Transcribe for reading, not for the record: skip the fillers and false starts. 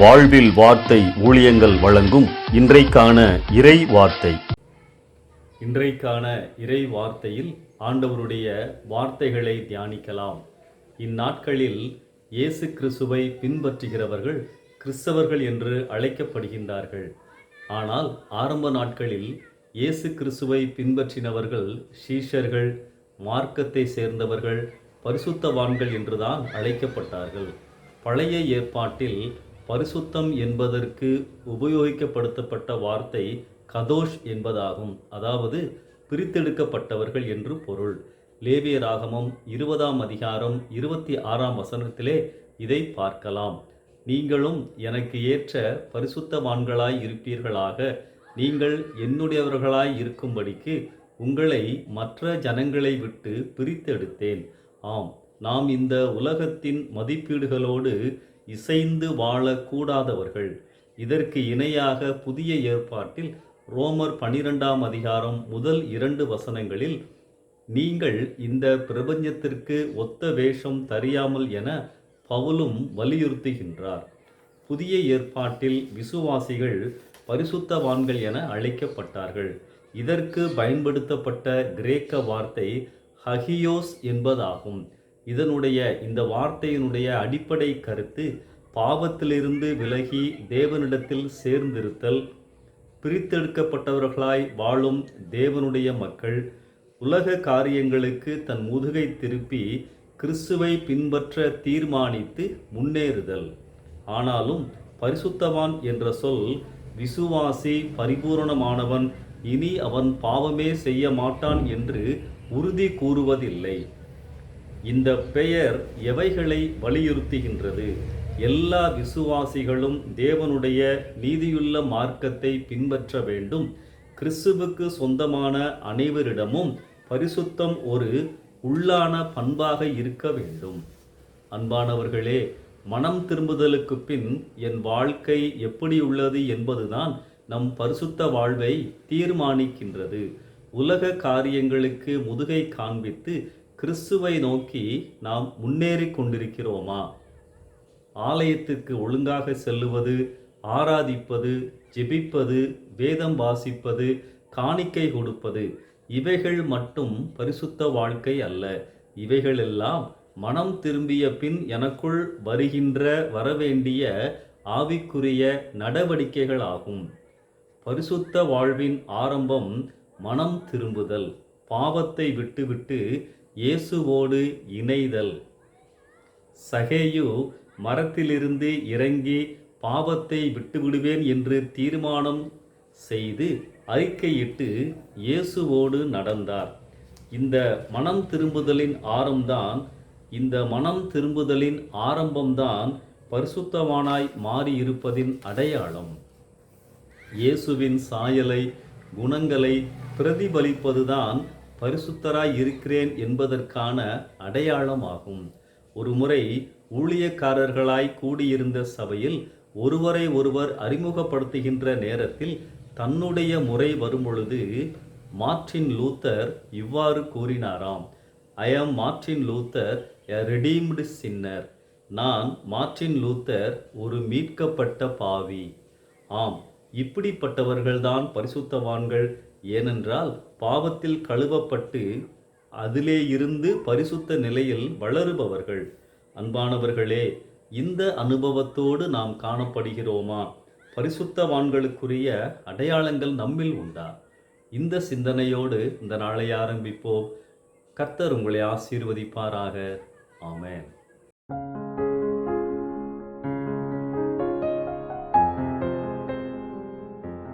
வாழ்வில் வார்த்தை ஊழியங்கள் வழங்கும் இன்றைக்கான இறை வார்த்தை. இன்றைக்கான இறை வார்த்தையில் ஆண்டவருடைய வார்த்தைகளை தியானிக்கலாம். இந்நாட்களில் இயேசு கிறிஸ்துவை பின்பற்றுகிறவர்கள் கிறிஸ்தவர்கள் என்று அழைக்கப்படுகின்றார்கள். ஆனால் ஆரம்ப நாட்களில் இயேசு கிறிஸ்துவை பின்பற்றினவர்கள் சீஷர்கள், மார்க்கத்தை சேர்ந்தவர்கள், பரிசுத்தவான்கள் என்றுதான் அழைக்கப்பட்டார்கள். பழைய ஏற்பாட்டில் பரிசுத்தம் என்பதற்கு உபயோகிக்கப்படுத்தப்பட்ட வார்த்தை கதோஷ் என்பதாகும். அதாவது பிரித்தெடுக்கப்பட்டவர்கள் என்று பொருள். லேவியராகமம் 20ஆம் அதிகாரம் 26ஆம் வசனத்திலே இதை பார்க்கலாம். நீங்களும் எனக்கு ஏற்ற பரிசுத்தவான்களாய் இருப்பீர்களாக, நீங்கள் என்னுடையவர்களாய் இருக்கும்படிக்கு உங்களை மற்ற ஜனங்களை விட்டு பிரித்தெடுத்தேன். ஆம், நாம் இந்த உலகத்தின் மதிப்பீடுகளோடு இசைந்து வாழக்கூடாதவர்கள். இதற்கு இணையாக புதிய ஏற்பாட்டில் ரோமர் 12ஆம் அதிகாரம் முதல் 2 வசனங்களில் நீங்கள் இந்த பிரபஞ்சத்திற்கு ஒத்த வேஷம் தரியாமல் என பவுலும் வலியுறுத்துகின்றார். புதிய ஏற்பாட்டில் விசுவாசிகள் பரிசுத்தவான்கள் என அழைக்கப்பட்டார்கள். இதற்கு பயன்படுத்தப்பட்ட கிரேக்க வார்த்தை ஹகியோஸ் என்பதாகும். இந்த வார்த்தையினுடைய அடிப்படை கருத்து பாவத்திலிருந்து விலகி தேவனிடத்தில் சேர்ந்திருத்தல், பிரித்தெடுக்கப்பட்டவர்களாய் வாழும் தேவனுடைய மக்கள் உலக காரியங்களுக்கு தன் முதுகை திருப்பி கிறிஸ்துவை பின்பற்ற தீர்மானித்து முன்னேறுதல். ஆனாலும் பரிசுத்தவான் என்ற சொல் விசுவாசி பரிபூரணமானவன், இனி அவன் பாவமே செய்ய மாட்டான் என்று உறுதி கூறுவதில்லை. இந்த பெயர் எவைகளை வலியுறுத்துகின்றது? எல்லா விசுவாசிகளும் தேவனுடைய நீதியுள்ள மார்க்கத்தை பின்பற்ற வேண்டும். கிறிஸ்துவுக்கு சொந்தமான அனைவரிடமும் பரிசுத்தம் ஒரு உள்ளான பண்பாக இருக்க வேண்டும். அன்பானவர்களே, மனம் திரும்புதலுக்கு பின் என் வாழ்க்கை எப்படி உள்ளது என்பதுதான் நம் பரிசுத்த வாழ்வை தீர்மானிக்கின்றது. உலக காரியங்களுக்கு முதுகை காண்பித்து கிறிஸ்துவை நோக்கி நாம் முன்னேறி கொண்டிருக்கிறோமா? ஆலயத்திற்கு ஒழுங்காக செல்லுவது, ஆராதிப்பது, ஜெபிப்பது, வேதம் வாசிப்பது, காணிக்கை கொடுப்பது, இவைகள் மட்டும் பரிசுத்த வாழ்க்கை அல்ல. இவைகளெல்லாம் மனம் திரும்பிய பின் எனக்குள் வரவேண்டிய ஆவிக்குரிய நடவடிக்கைகளாகும். பரிசுத்த வாழ்வின் ஆரம்பம் மனம் திரும்புதல், பாவத்தை விட்டுவிட்டு இயேசுவோடு இணைதல். சகேயு மரத்திலிருந்து இறங்கி பாவத்தை விட்டுவிடுவேன் என்று தீர்மானம் செய்து அறிக்கையிட்டு இயேசுவோடு நடந்தார். இந்த மனம் திரும்புதலின் ஆரம்பம்தான் பரிசுத்தவானாய் மாறியிருப்பதின் அடையாளம். இயேசுவின் சாயலை, குணங்களை பிரதிபலிப்பதுதான் பரிசுத்தராய் இருக்கிறேன் என்பதற்கான அடையாளமாகும். ஒரு முறை ஊழியக்காரர்களாய் கூடியிருந்த சபையில் ஒருவரை ஒருவர் அறிமுகப்படுத்துகின்ற நேரத்தில் தன்னுடைய முறை வரும்பொழுது மார்ட்டின் லூத்தர் இவ்வாறு கூறினாராம்: ஐ ஆம் மார்ட்டின் லூத்தர், எ ரெடீம்டு சின்னர். நான் மார்ட்டின் லூத்தர், ஒரு மீட்கப்பட்ட பாவி. ஆம், இப்படிப்பட்டவர்கள்தான் பரிசுத்தவான்கள். ஏனென்றால் பாவத்தில் கழுவப்பட்டு அதிலே இருந்து பரிசுத்த நிலையில் வளருபவர்கள். அன்பானவர்களே, இந்த அனுபவத்தோடு நாம் காணப்படுகிறோமா? பரிசுத்தவான்களுக்குரிய அடையாளங்கள் நம்மில் உண்டா? இந்த சிந்தனையோடு இந்த நாளை ஆரம்பிப்போம். கர்த்தர் உங்களை ஆசீர்வதிப்பாராக. ஆமென்.